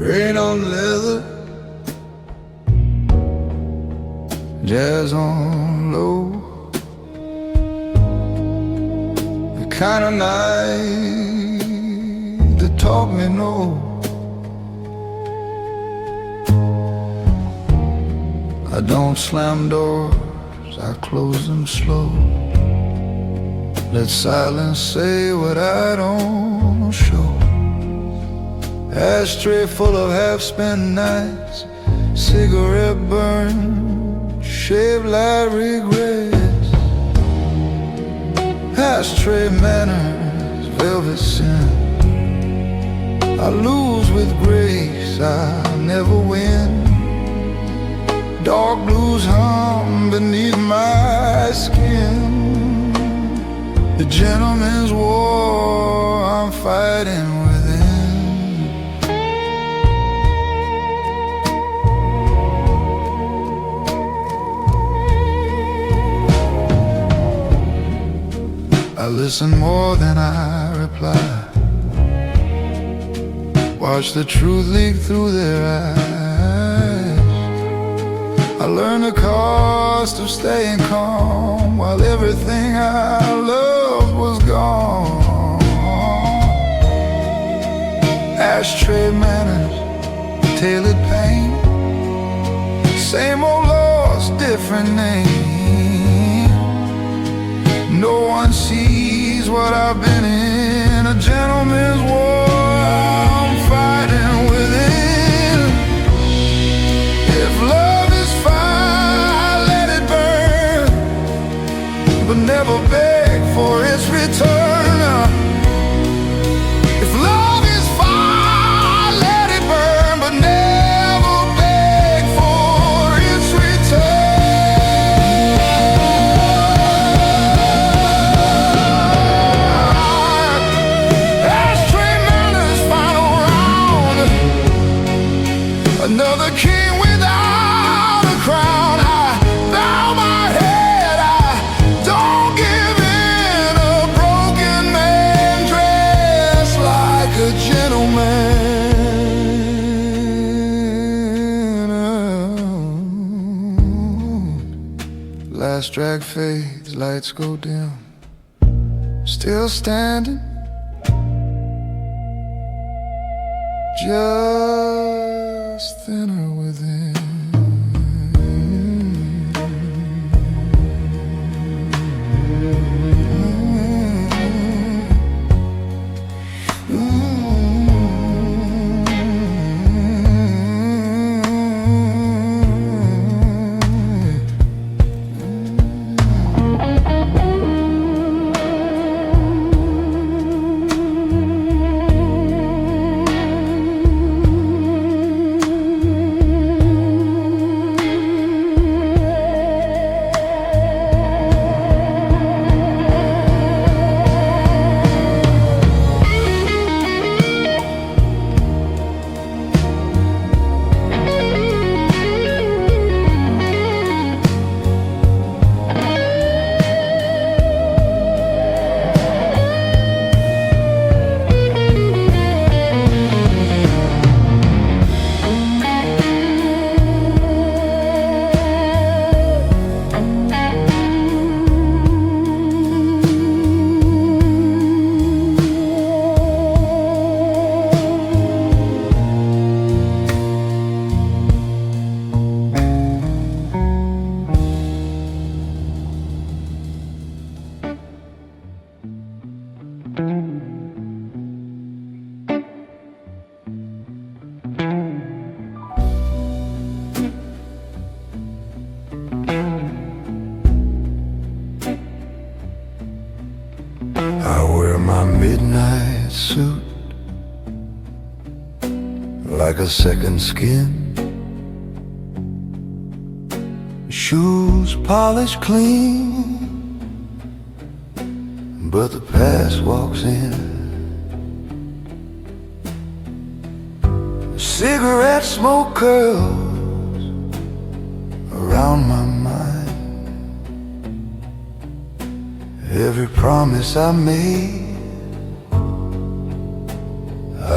Rain on leather, jazz on low. The kind of night that taught me no. I don't slam doors, I close them slow. Let silence say what I don't show. Ashtray full of half-spent nights, cigarette burn, shaved like regrets. Ashtray manners, velvet sin. I lose with grace, I never win. Dark blues hum beneath my skin. The gentleman's war I'm fighting within. I listen more than I reply. Watch the truth leak through their eyes. I learned the cost of staying calm while everything I loved was gone. Ashtray manners, tailored pain. Same old loss, different name. No one sees what I've been in. A gentleman's war I'm fighting within. If love is fire, let it burn, but never beg for its return. If love is fire, let it burn, but never beg for its return. Ashtray manners, final round. Another king without a crown. I bow my head, I don't give in. A broken man dressed like a gentleman. Last drag fades, lights go dim. Still standing, just thinner within. I wear my midnight suit like a second skin. Shoes polished clean, but the past walks in. Cigarette smoke curls around my mind. Every promise I made,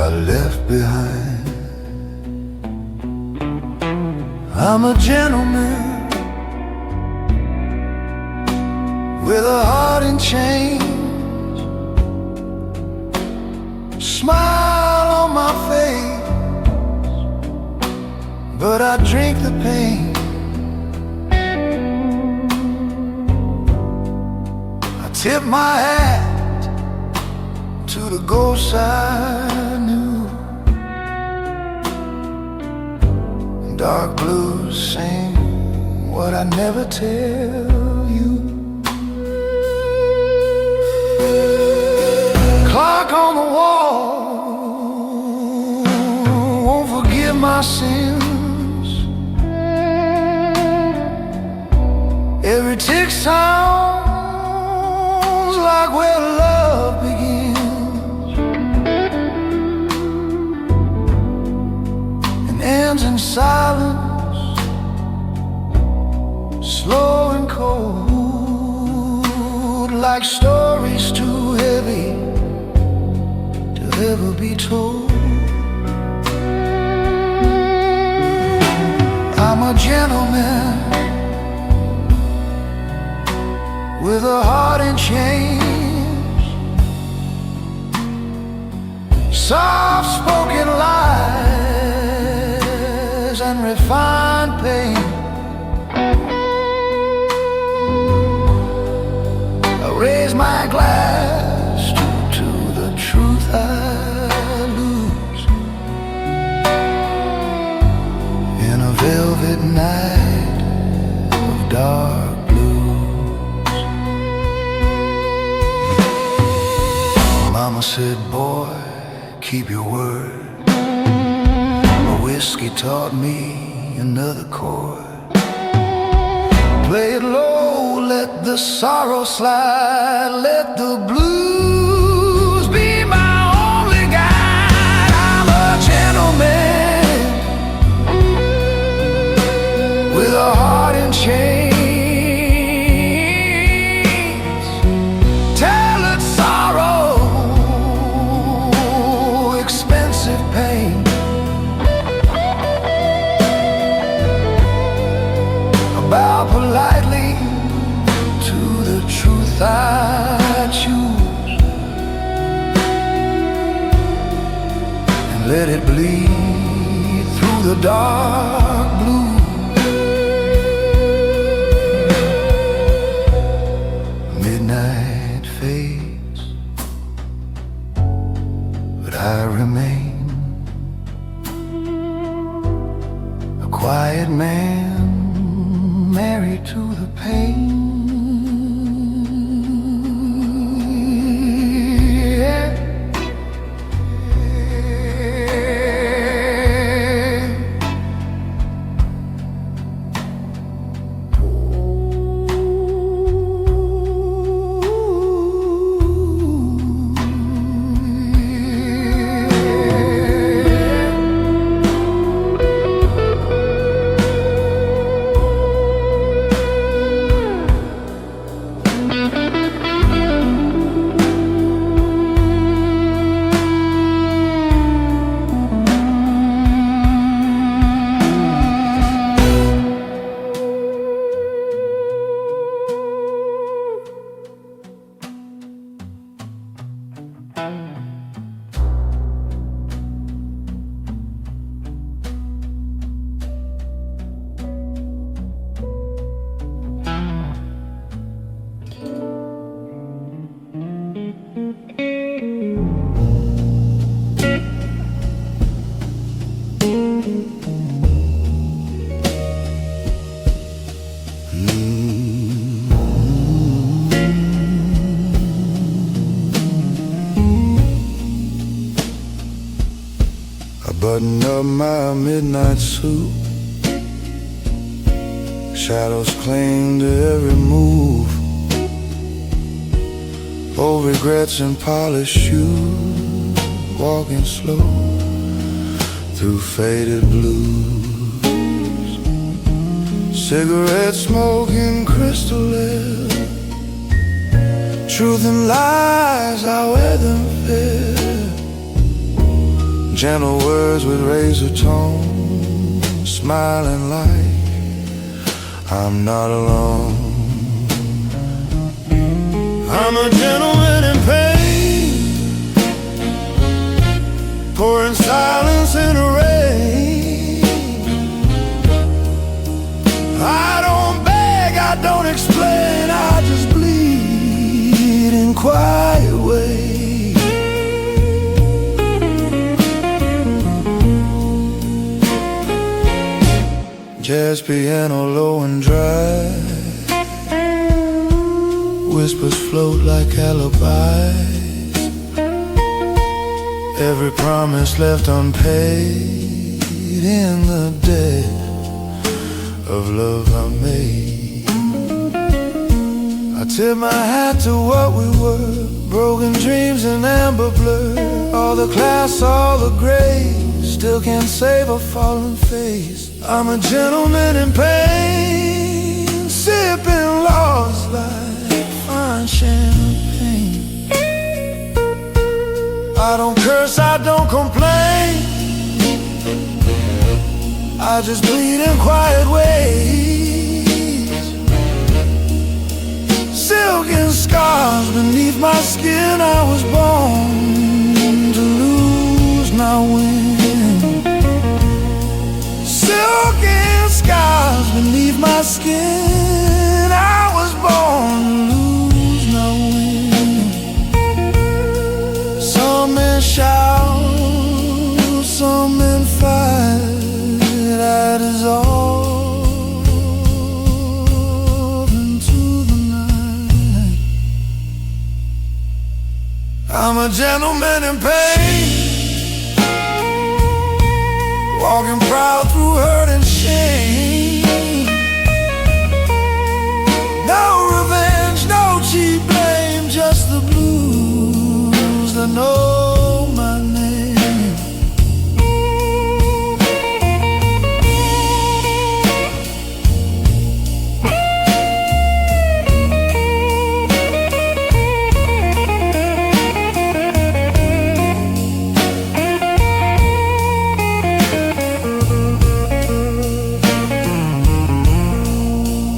I left behind. I'm a gentleman with a heart in chains, smile on my face, but I drink the pain. I tip my hat to the ghosts I knew. Dark blues sing what I never tell you. Clock on the wall won't forgive my sins. Every tick sounds like where love begins and ends in silence, slow and cold, like stories too heavy to ever be told. I'm a gentleman with a heart in chains, soft-spoken lies and refined pain. I raise my glass to the truth I lose in a velvet night of dark blues. Mama said, boy, keep your word. Whiskey taught me another chord. Play it low, let the sorrow slide, let the blues be my only guide. I'm a gentleman with a heart in chains, tailored sorrow, expensive pain. Bow politely to the truth I choose and let it bleed through the dark blue. Midnight fades, but I remain a quiet man, married to the pain. Yeah. Button up my midnight suit, shadows cling to every move, old regrets and polished shoes, walking slow through faded blues, cigarette smoking crystal air, truth and lies, I wear them fair. Gentle words with razor tone, smiling light I'm not alone. I'm a gentleman in pain, pouring silence in the rain. I don't beg, I don't explain, I just bleed in quiet ways. Jazz piano low and dry, whispers float like alibis. Every promise left unpaid in the debt of love I made. I tip my hat to what we were, broken dreams and amber blur. All the class, all the grace, still can't save a fallen face. I'm a gentleman in pain, sipping lost like fine champagne. I don't curse, I don't complain, I just bleed in quiet ways. Silken scars beneath my skin, I was born to lose, not win. Silken scars beneath my skin, I was born to lose, not win. Some men shout, some men fight, I dissolve into the night. I'm a gentleman in pain, walking proud through hurt and shame. No revenge, no cheap blame, just the blues that know my name.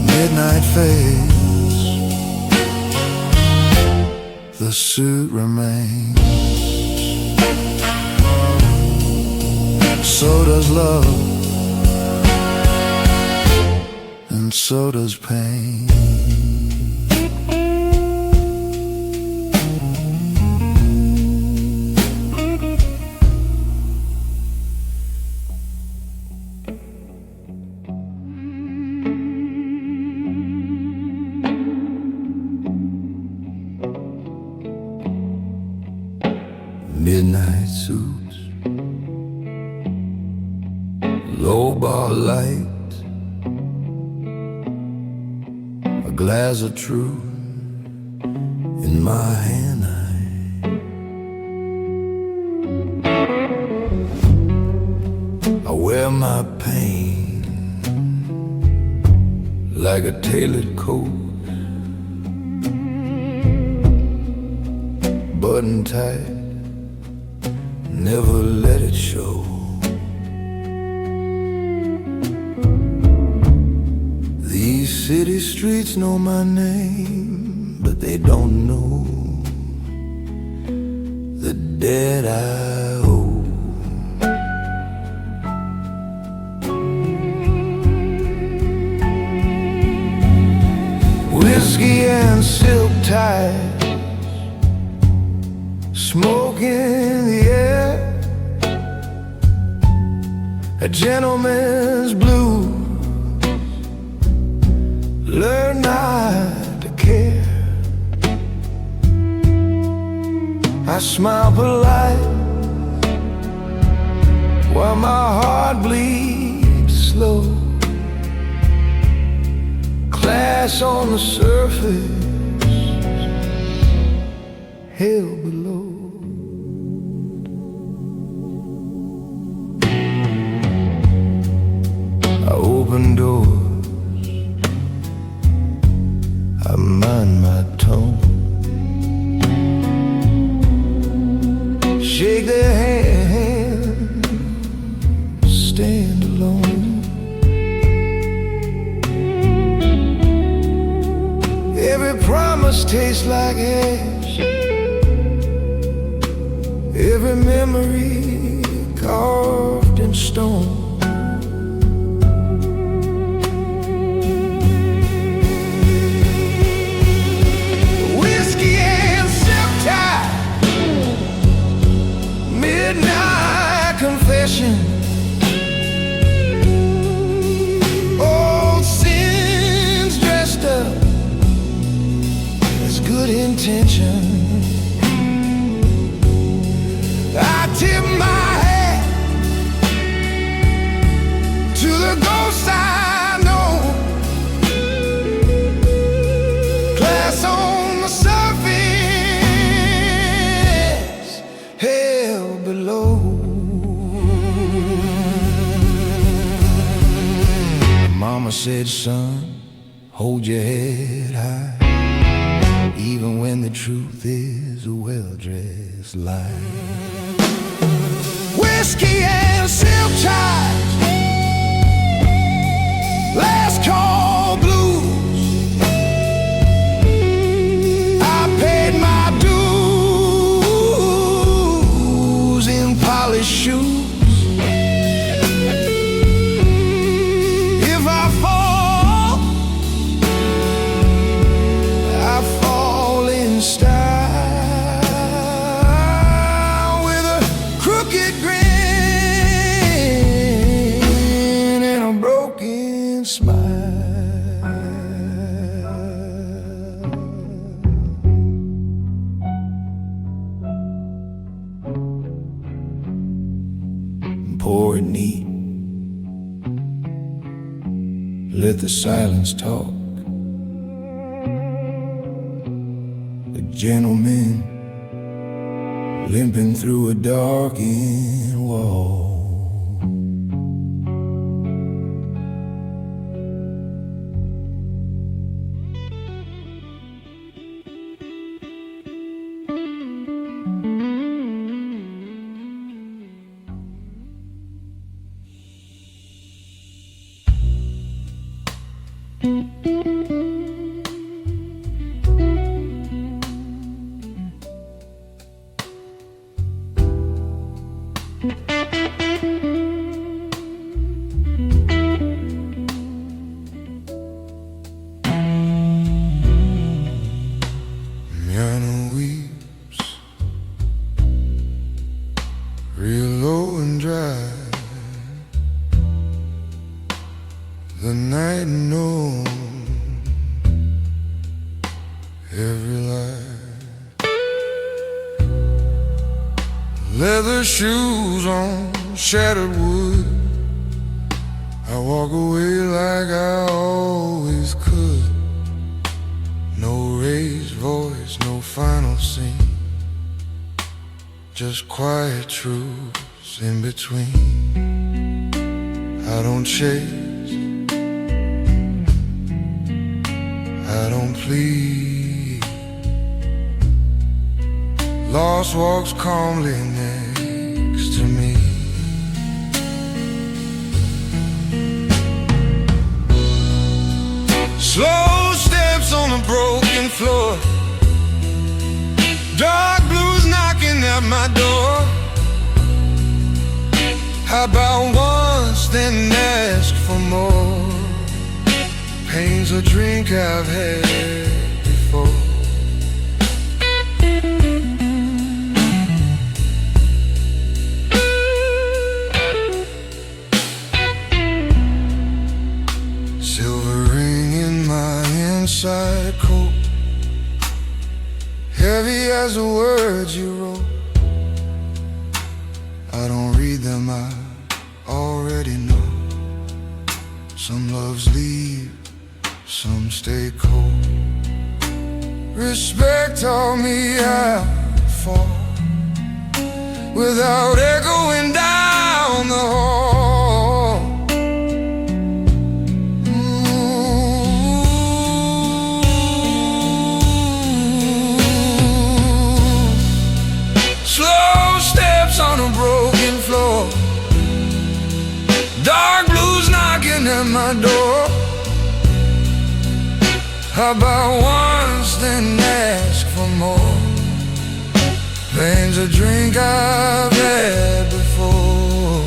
Midnight fades, the suit remains. So does love, and so does pain. Midnight suits, low bar light, a glass of truth in my hand. I wear my pain like a tailored coat, button tight, never let it show. These city streets know my name, but they don't know the debt I owe. Whiskey and silk ties, smoke in the air, a gentleman's blues, learn not to care. I smile polite while my heart bleeds slow. Class on the surface, hell below. I open doors, I mind my tone, shake their hand, stand alone. said, son, hold your head high, even when the truth is a well-dressed lie. Whiskey and silk ties, last call blues. I paid my dues in polished shoes. If I fall, I fall in style, with a crooked grin and a broken smile. Pour it neat, let the silence talk. A gentleman limping through a darkened wall. Piano weeps, real low and dry. The night knows every lie. Leather shoes on shattered wood, I walk away like I always could. No raised voice, no final scene, just quiet truths in between. I don't chase, I don't plead. Lost walks calmly next to me. Slow steps on a broken floor, dark blues knocking at my door. How about once, then ask for more? Pain's a drink I've had before. Silver ring in my inside coat, heavy as the words you wrote. I don't read them, I already know. Some loves leave, some stay cold. Respect taught me how to fall without echoing down the hall. Slow steps on a broken floor, dark blues knocking at my door. How about once, then ask for more? Pain's a drink I've had before.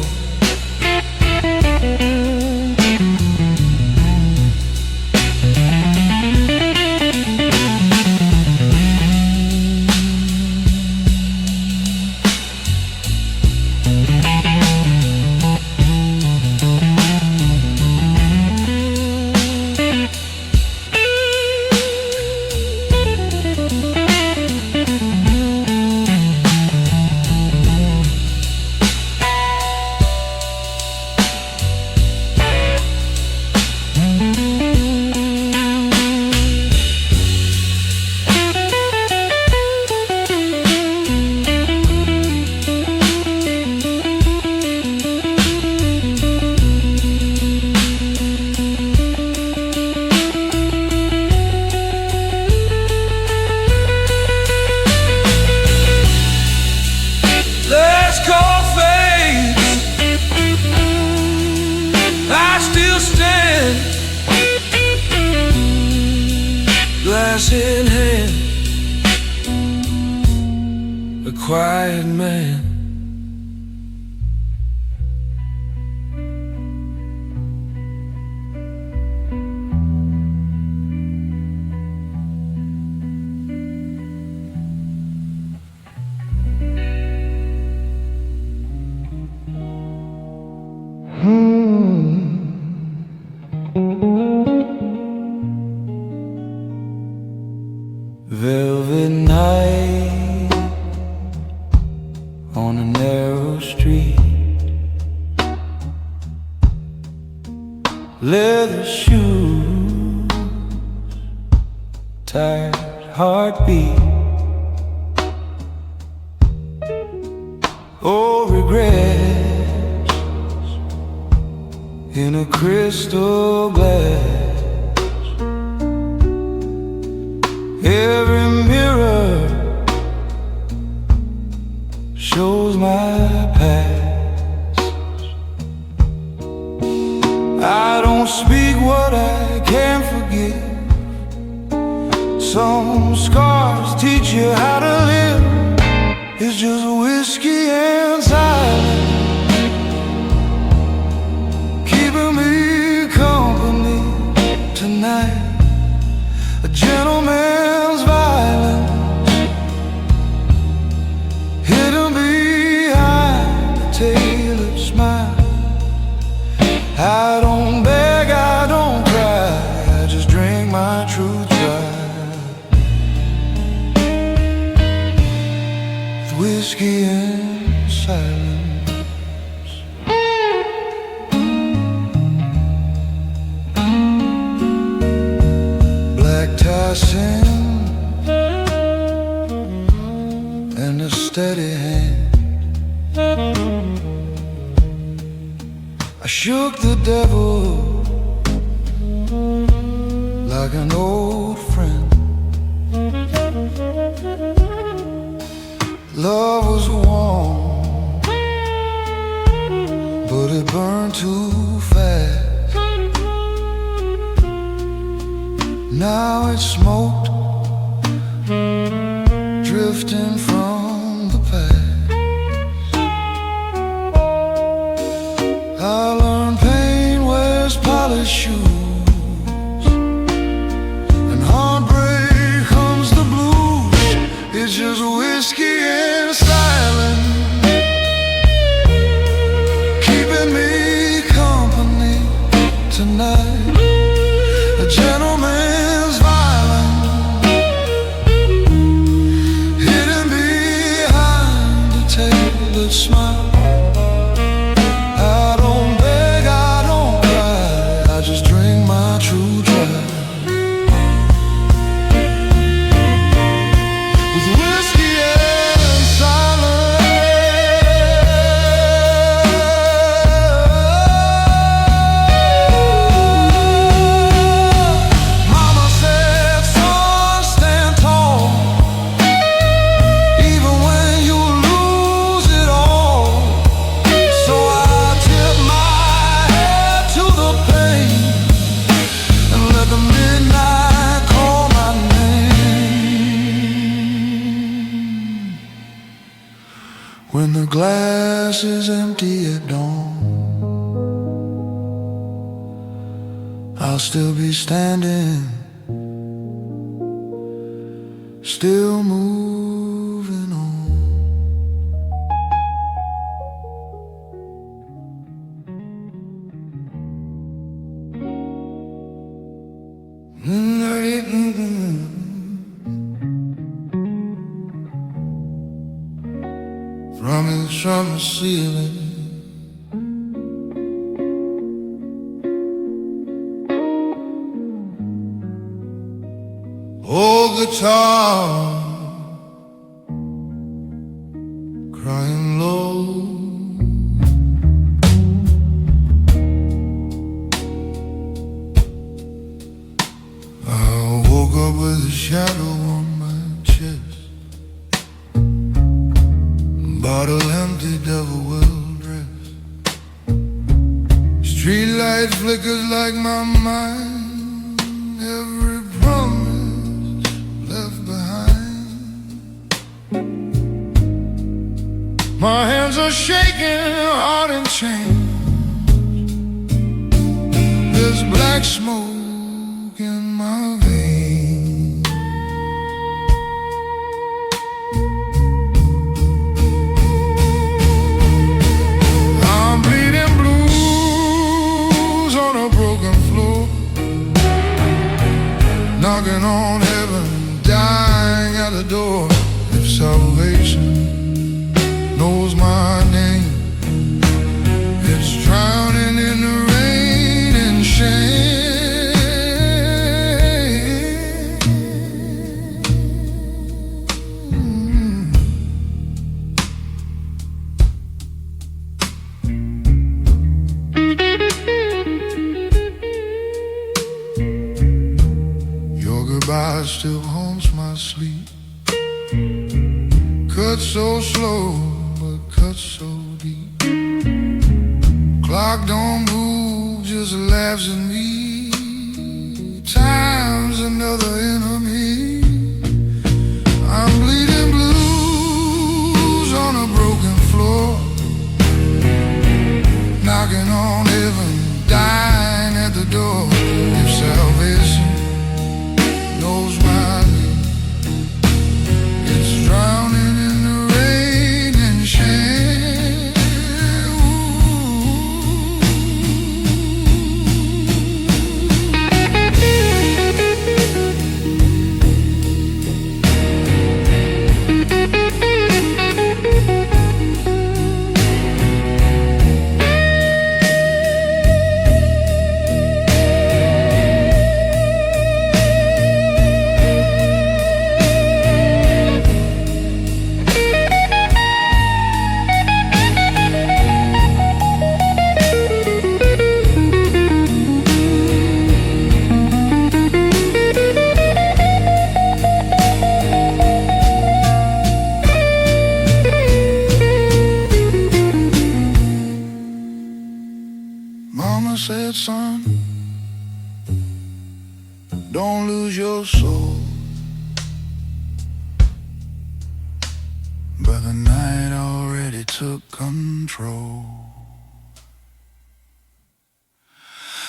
a quiet man. Velvet night on a narrow street, leather shoes, tired heartbeat, oh regrets in a crystal glass. Every mirror shows my past. I don't speak what I can't forgive. Some scars teach you how to live. It's just whiskey and silence, keeping me company tonight. A gentleman's violence hidden behind a tailored smile. I don't beg, I don't cry, I just drink my truth dry with whiskey and silence. And a steady hand, I shook the devil like an old friend. Love was warm, but it burned too fast. Now it's smoked, drifting from the past. I learned pain wears polished shoes, and heartbreak comes the blues. It's just whiskey and silence, keeping me company tonight. A gentleman's violence hidden behind a tailored smile. I don't beg, I don't cry, I just drink my true dry with whiskey and silence. Mama said, son, stand tall, even when you lose it all. So I tip my head to the pain and let the midnight call my name. When the glass is empty at dawn, I'll still be standing, still moving on. Promise from the ceiling, old guitar crying low. I woke up with a shadow on my chest, bottle empty, devil well dressed. Street light flickers like my mind, every promise left behind. My hands are shaking, heart in chains. There's black smoke in my veins. I'm bleeding blues on a broken floor, knocking on heaven, dying at the door. If salvation knows my name, it's drowning in the rain and shame. Your goodbye still haunts my sleep. Cut so slow, but cut so deep. Clock don't move, just laughs at me. Time's another enemy. I'm bleeding blues on a broken floor, knocking on heaven, dying at the door. If salvation knows my name, it's drowning in the rain and shame. Mama said, son, don't lose your soul. But the night already took control.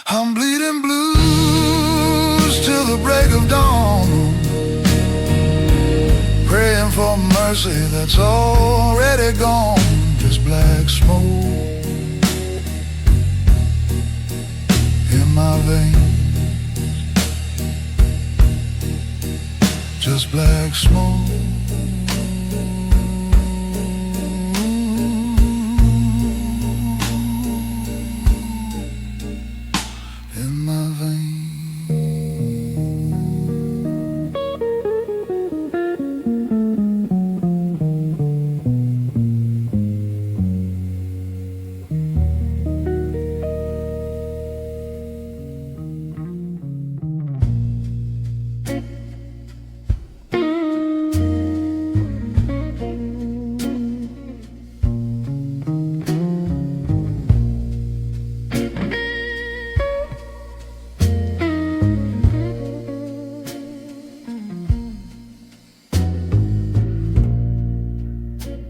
I'm bleeding blues till the break of dawn, praying for mercy that's already gone. Just black smoke in my veins, just black smoke. In my veins.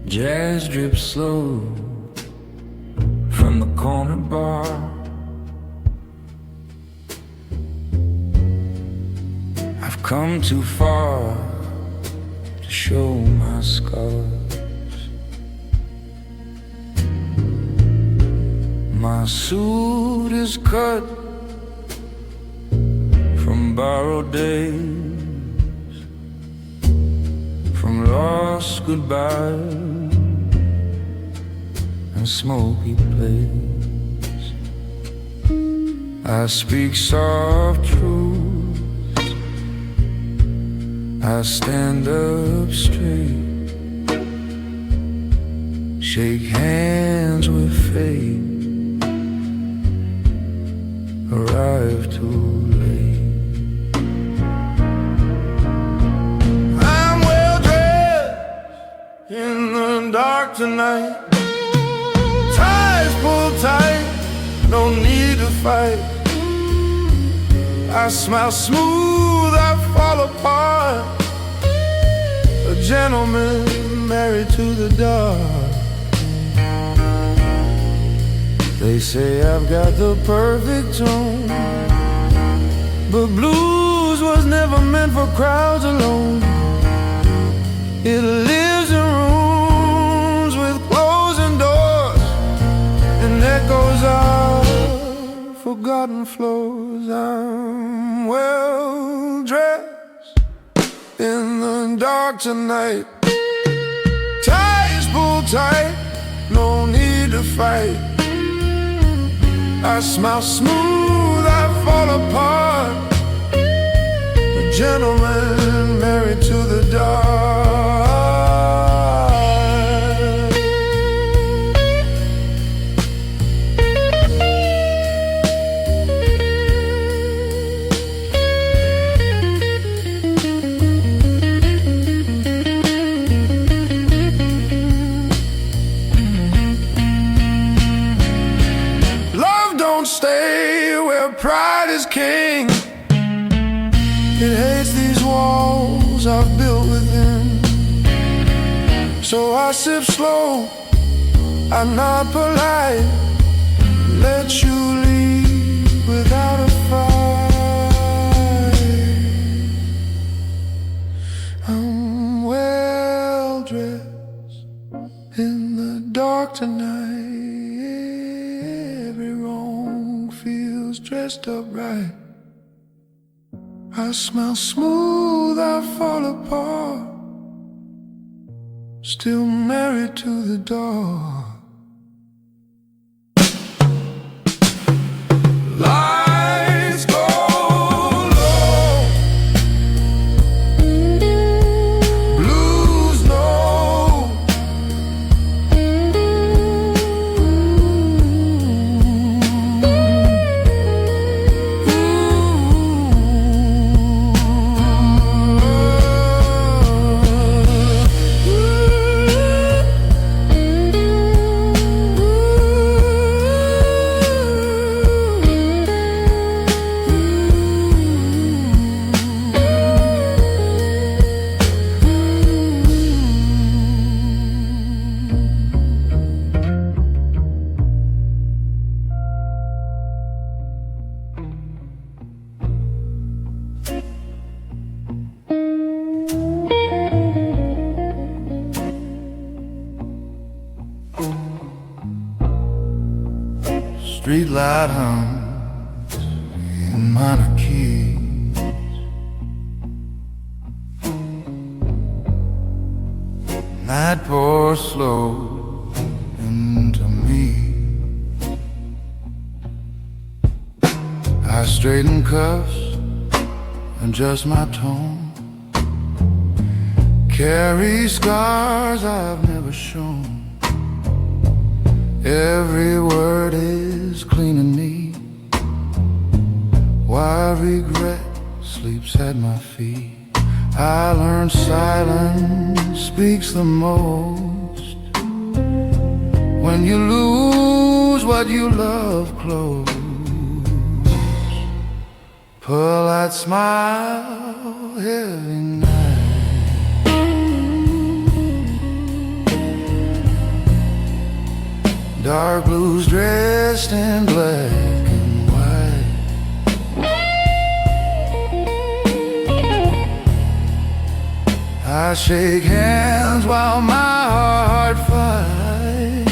Jazz drips slow from the corner bar. I've come too far to show my scars. My suit is cut from borrowed days, from lost goodbyes and smoky plays. I speak soft truths, I stand up straight, shake hands with fate, arrive too late. I'm well dressed in the dark tonight, ties pulled tight, no need to fight. I smile smooth, I fall apart, a gentleman married to the dark. They say I've got the perfect tone, but blues was never meant for crowds alone. It lives in rooms with closing doors and echoes of forgotten floors. I'm well dressed in the dark tonight. Ties pulled tight, no need to fight. I smile smooth, I fall apart. A gentleman married to the dark. Don't stay where pride is king. It hates these walls I've built within. So I sip slow, I'm not polite. Let you leave without a fight. I'm well dressed in the dark tonight. Every wrong feels dressed up right. I smell smooth, I fall apart. Still married to the dark. Lights go low, blues know. Streetlight hums in minor keys. Night pours slow into me. I straighten cuffs, adjust my tone. Carry scars I've never shown. Every word is clean and neat. Why regret sleeps at my feet? I learned silence speaks the most. When you lose what you love close, polite smile, heavy night. Dark blues dressed in black and white. I shake hands while my heart fights.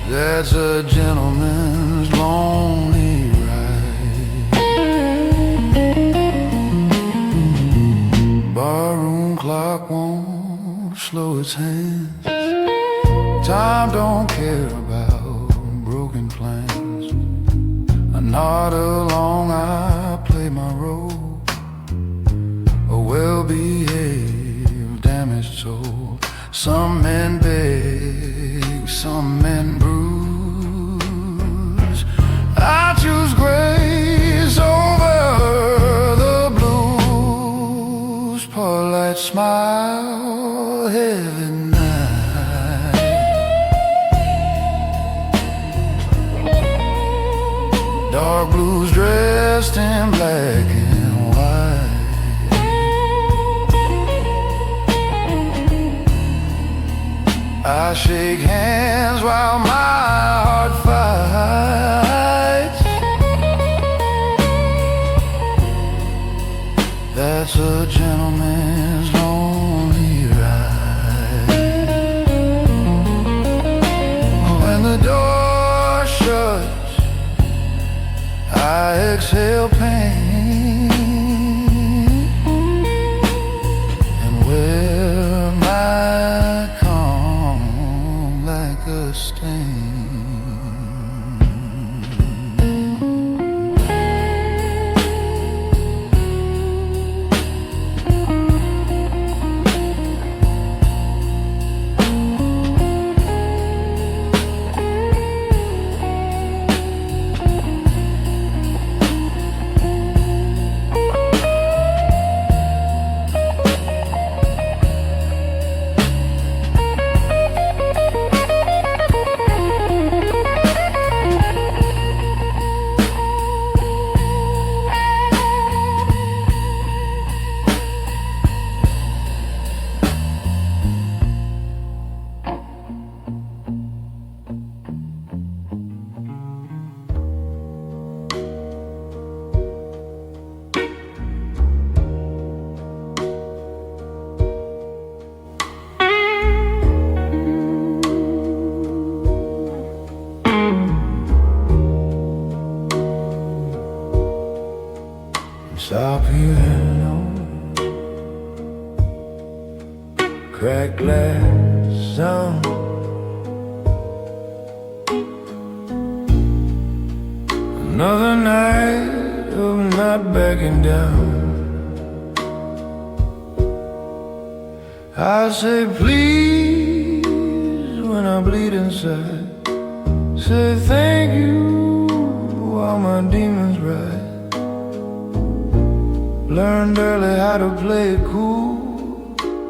That's a gentleman's lonely ride. Barroom clock won't slow its hands. Time don't care about broken plans. I nod along, I play my role, a well-behaved damaged soul. Some men beg, some men bruise. I choose grace over the blues. Polite smile, heavy night. Dark blues dressed in black and white. I shake hands while my heart fights. That's a gentleman's lonely ride. When the door shuts, I exhale pain and wear my calm like a stain. Stop here alone. Crack glass sound. Another night of not backing down. I say please when I bleed inside. Say thank you while my demons ride. Learned early how to play it cool,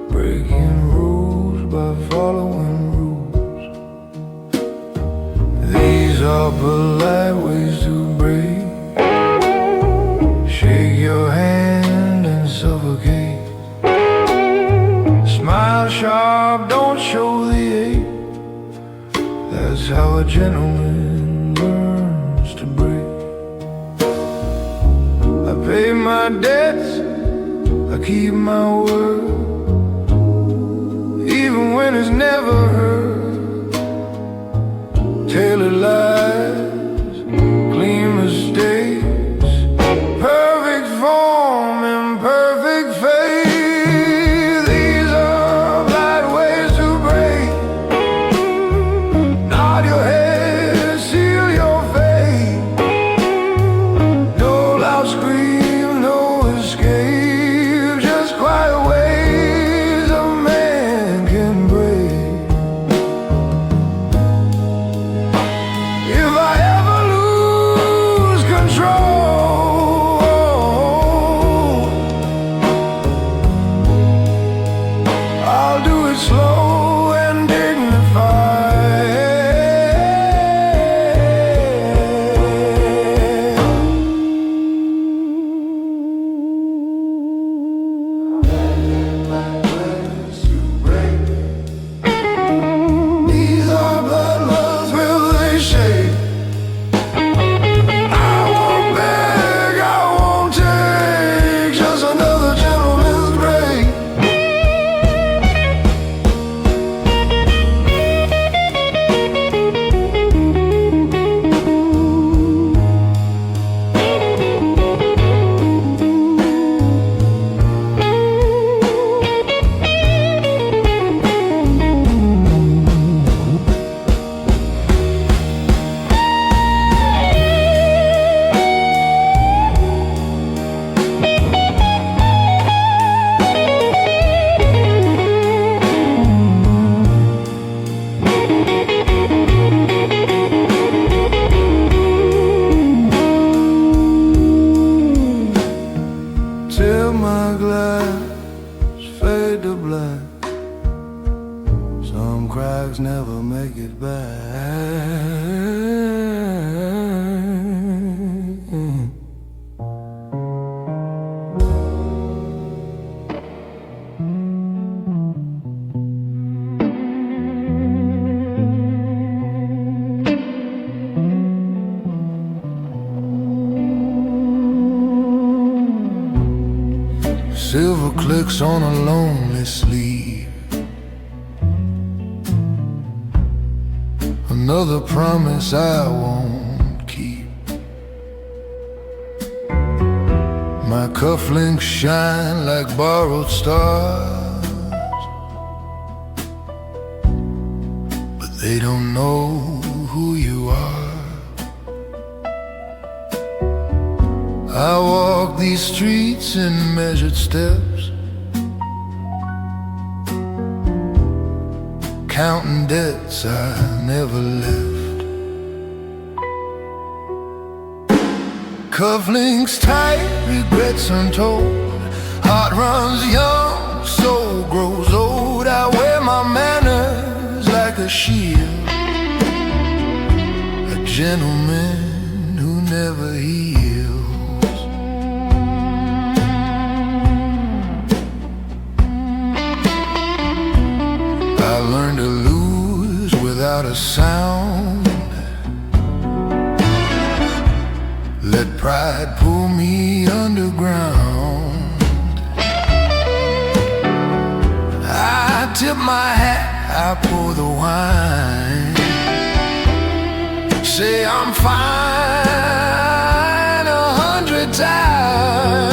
breaking rules by following rules. These are polite ways to break. Shake your hand and suffocate. Smile sharp, don't show the ache. That's how a gentleman learns to break. I pay my debts, I keep my word, even when it's never heard. Tailored lies, clean mistakes, perfect form, imperfect faith. These are bad ways to break. Nod your head, seal your fate. No loud scream, no escape, just quiet ways a man can break. If I ever lose control, I'll do it slow and dignified. These are bloodlines, will they shake? I won't beg, I won't take just another gentleman's break. Till my glass fade to black. Some cracks never make it back. flicks on a lonely sleeve. Another promise I won't keep. My cufflinks shine like borrowed stars, but they don't know who you are. I walk these streets in measured steps, counting debts I never left. Cufflinks tight, regrets untold. Heart runs young, soul grows old. I wear my manners like a shield, a gentleman who never heals. I learned to lose without a sound. Let pride pull me underground. I tip my hat, I pour the wine. Say I'm fine 100 times.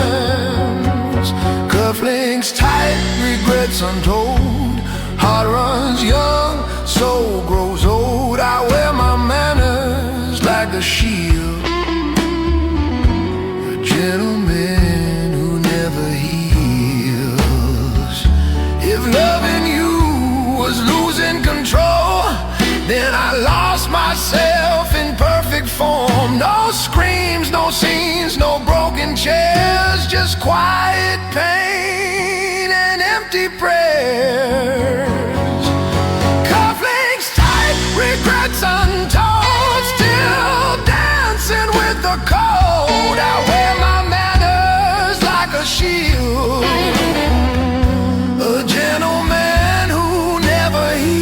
Cufflinks tight, regrets untold. Heart runs young, soul grows old. I wear my manners like a shield, a gentleman who never heals. If loving you was losing control, then I lost myself in perfect form. No screams, no scenes, no broken chairs, just quiet pain and empty prayers. Cufflinks tight, regrets untold, still dancing with the cold. I wear my manners like a shield, a gentleman who never heals.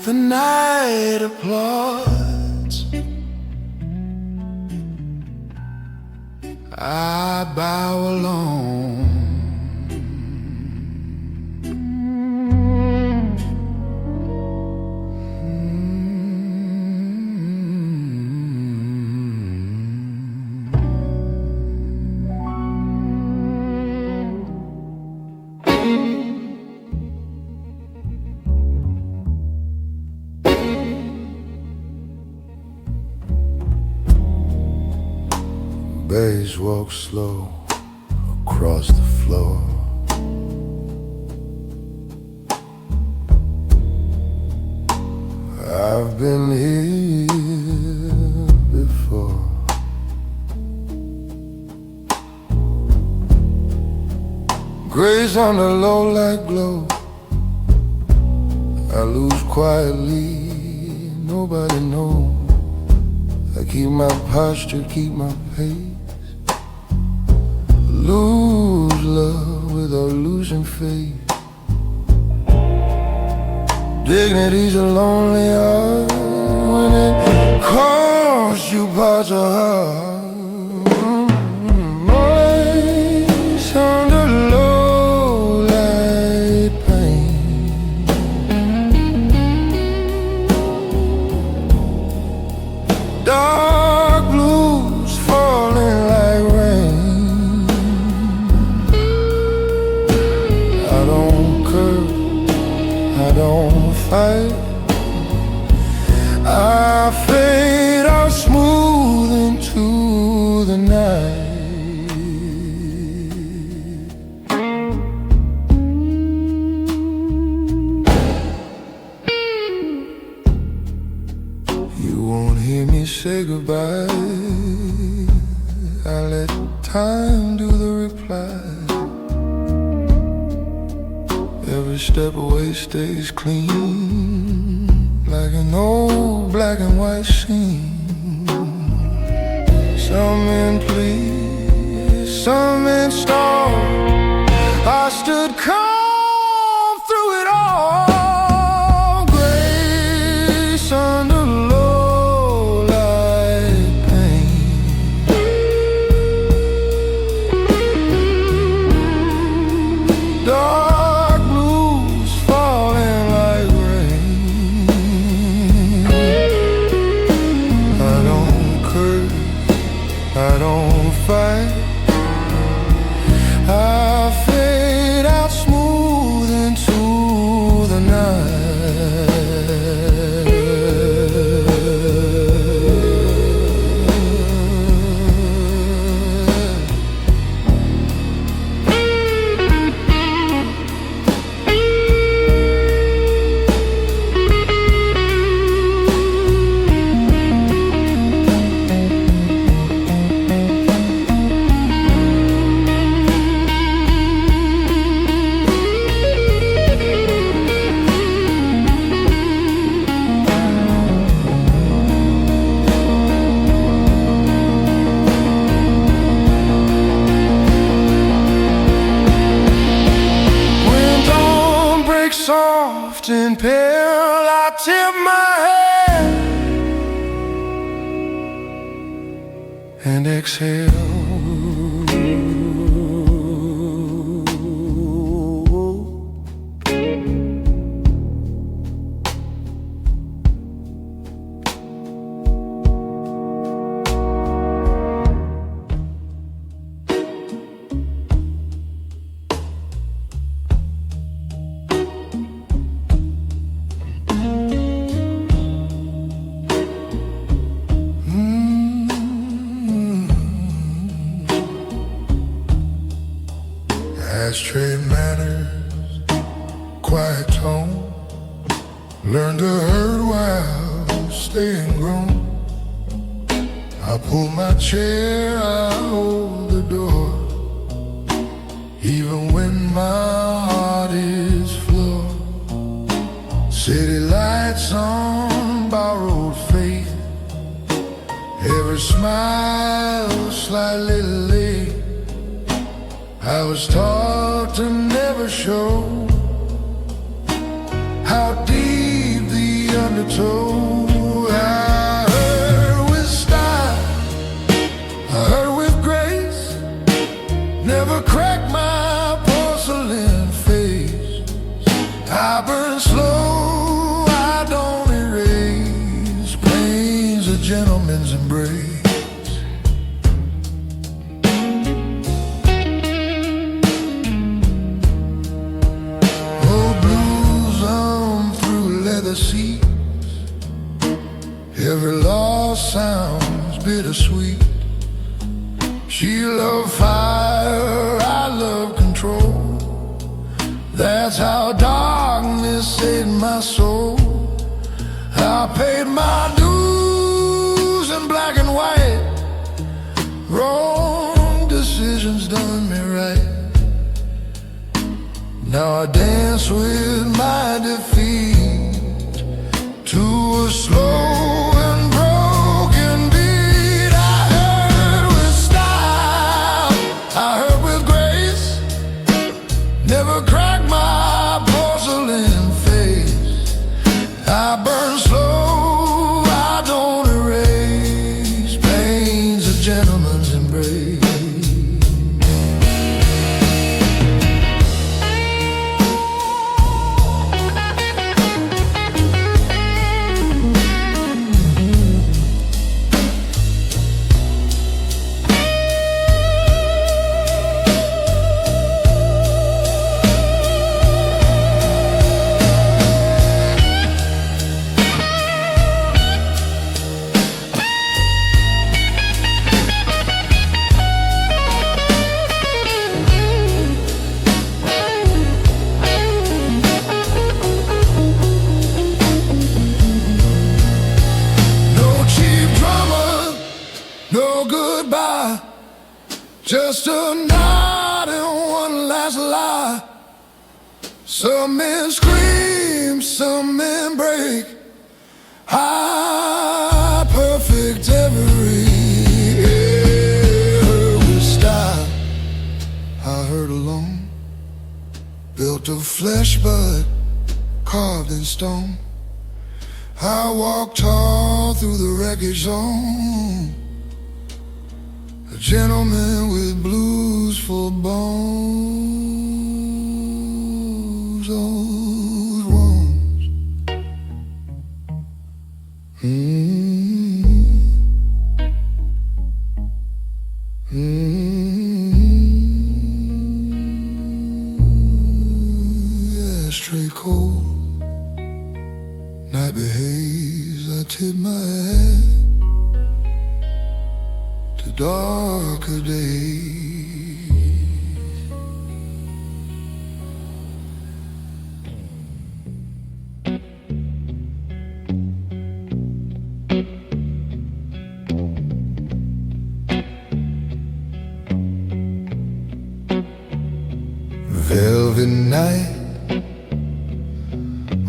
The night applauds, I bow alone. Bass walk slow across the floor. I've been here before. Grace on the low like glow. I lose quietly, nobody knows. I keep my posture, keep my pace. Lose love without losing faith. Dignity's a lonely art when it costs you parts of heart. Voice under low light pain. Dark blues falling like rain. I don't curse, I don't fight. I fade out smooth into the night. You won't hear me say goodbye. I let time do the reply. Every step away stays clean, like an old black and white scene. Some men please, some men stall. I stood calm through it all. Grace under low light pain. Dark blues falling like rain. I don't curse, I don't fight. I fade out smooth into the night. Soft and pale, I tip my head and exhale. Ashtray manners, quiet tone. Learn to hurt while staying grown. I pull my chair, I hold the door, even when my heart is flawed. City lights on borrowed faith, every smile slightly late. I was taught to never show how deep the undertow. I heard with style, I heard with grace, never crack my porcelain face. I burn slow, I don't erase. Pain's a gentleman's embrace. The seas, every lost sounds bittersweet. She loved fire, I love control. That's how darkness ate my soul. I paid my dues in black and white. Wrong decisions done me right. Now I dance with my defeat to a slow and broken beat. I heard with style, I heard with grace, never crack my porcelain face. I burn slow, I don't erase. Pain's a gentleman's embrace. No goodbye, just a nod and one last lie. Some men scream, some men break. Ah, perfect every with style. I heard alone, built of flesh but carved in stone. I walked tall through the wreckage zone, a gentleman with blues for bones, those wounds. Yeah, straight cold, night behaves. I tip my hat to darker days. Velvet night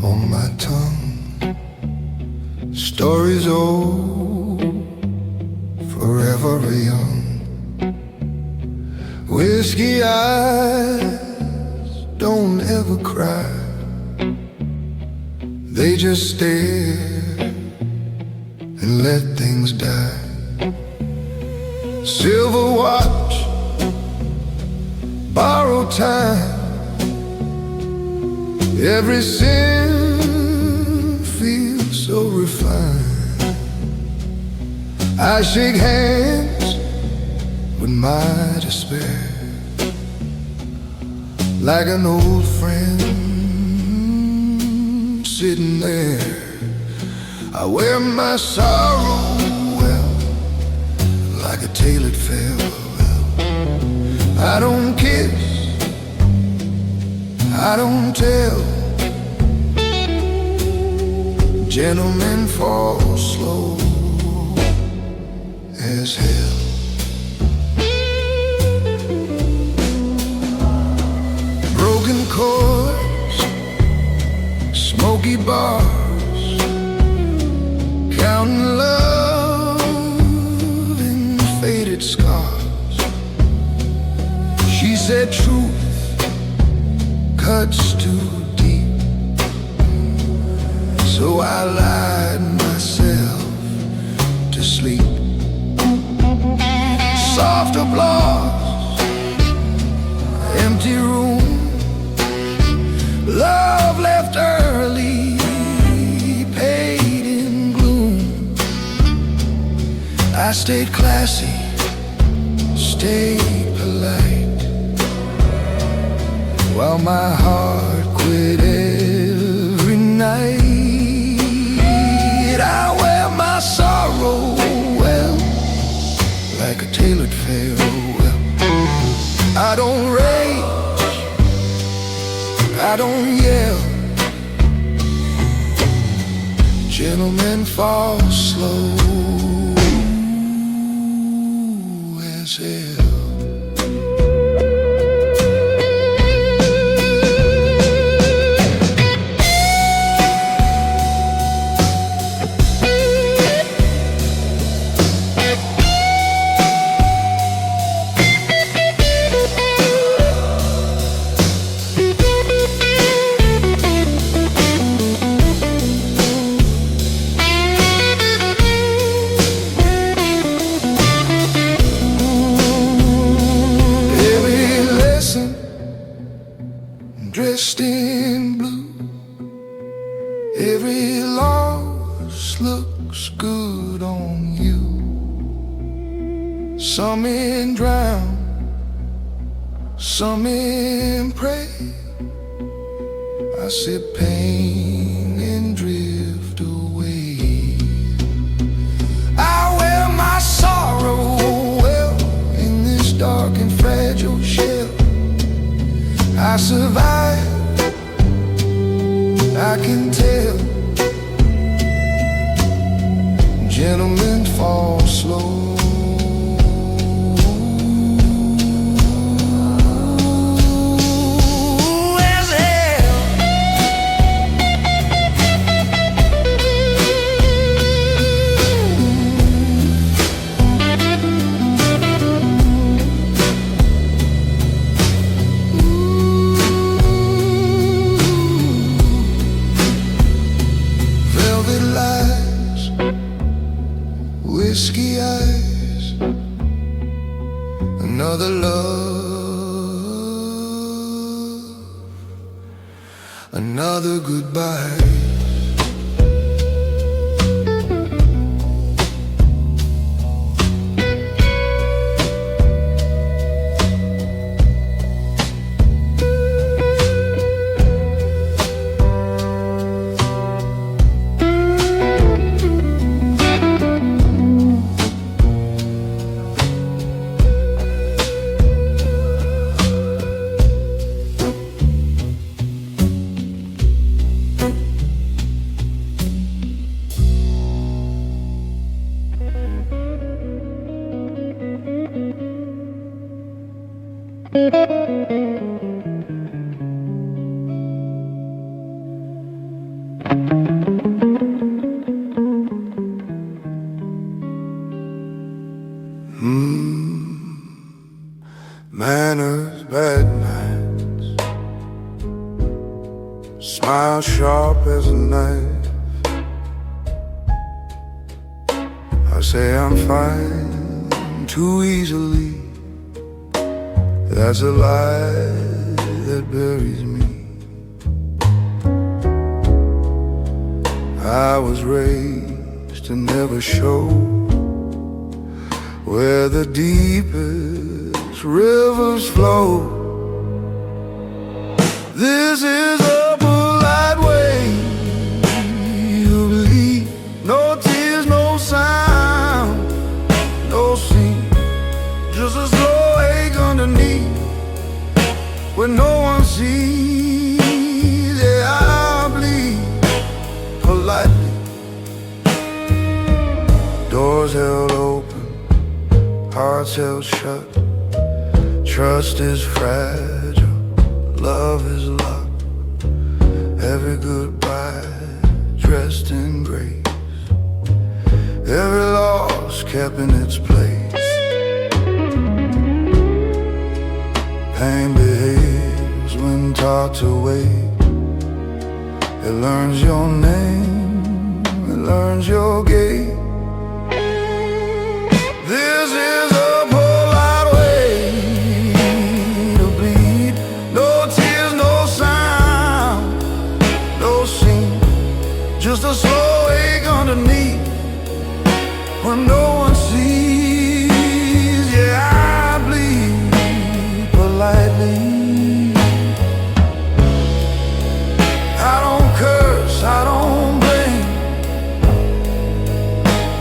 on my tongue, stories old, forever young. Whiskey eyes don't ever cry, they just stare and let things die. Silver watch, borrowed time, every sin feels so refined. I shake hands with my despair, like an old friend sitting there. I wear my sorrow well, like a tailored farewell. I don't kiss, I don't tell. Gentlemen fall slow as hell. Broken chords, smoky bars, counting love in faded scars. She said truth cuts too deep, so I lied myself to sleep. Soft applause, empty room, love left early, paid in gloom. I stayed classy, stayed polite, while my heart quit every night. I wear my sorrow well, like a tailored farewell. I don't rage, I don't yell. Gentlemen fall slow as hell. Dressed in blue, every loss looks good on you. Some men drown, some men pray. I sip pain and drift away. I wear my sorrow well in this dark and fragile shell. I survived, I can tell. Gentlemen fall slow. As hell. another love, another goodbye. Manners, bad nights, smile sharp as a knife. I say I'm fine too easily. That's a lie that buries me. I was raised to never show where the deepest rivers flow. This is a polite way to bleed. No tears, no sound, no scene, just a slow ache underneath where no one sees. Yeah, I bleed politely. Doors held open, hearts held shut. Trust is fragile, love is locked. Every goodbye dressed in grace, every loss kept in its place. Pain behaves when taught to wait. It learns your name, it learns your gait. This is a polite way to bleed. No tears, no sound, no scene, just a slow ache underneath when no one sees. Yeah, I bleed politely. I don't curse, I don't blame,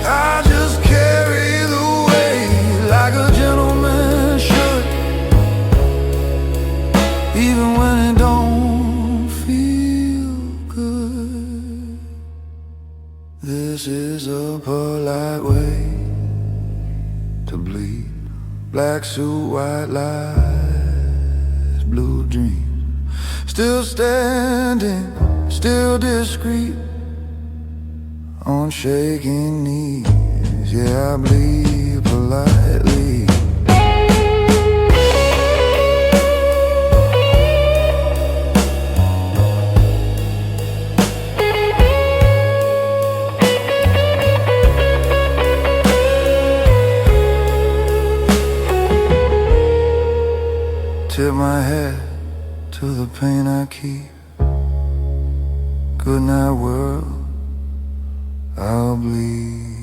I just carry the weight like a gentleman should, even when it don't feel good. This is a polite way to bleed. Black suit, white lies, blue dreams. Still standing, still discreet, on shaking knees. Yeah, I bleed politely. Tip my head to the pain I keep. Good night, world, I'll bleed.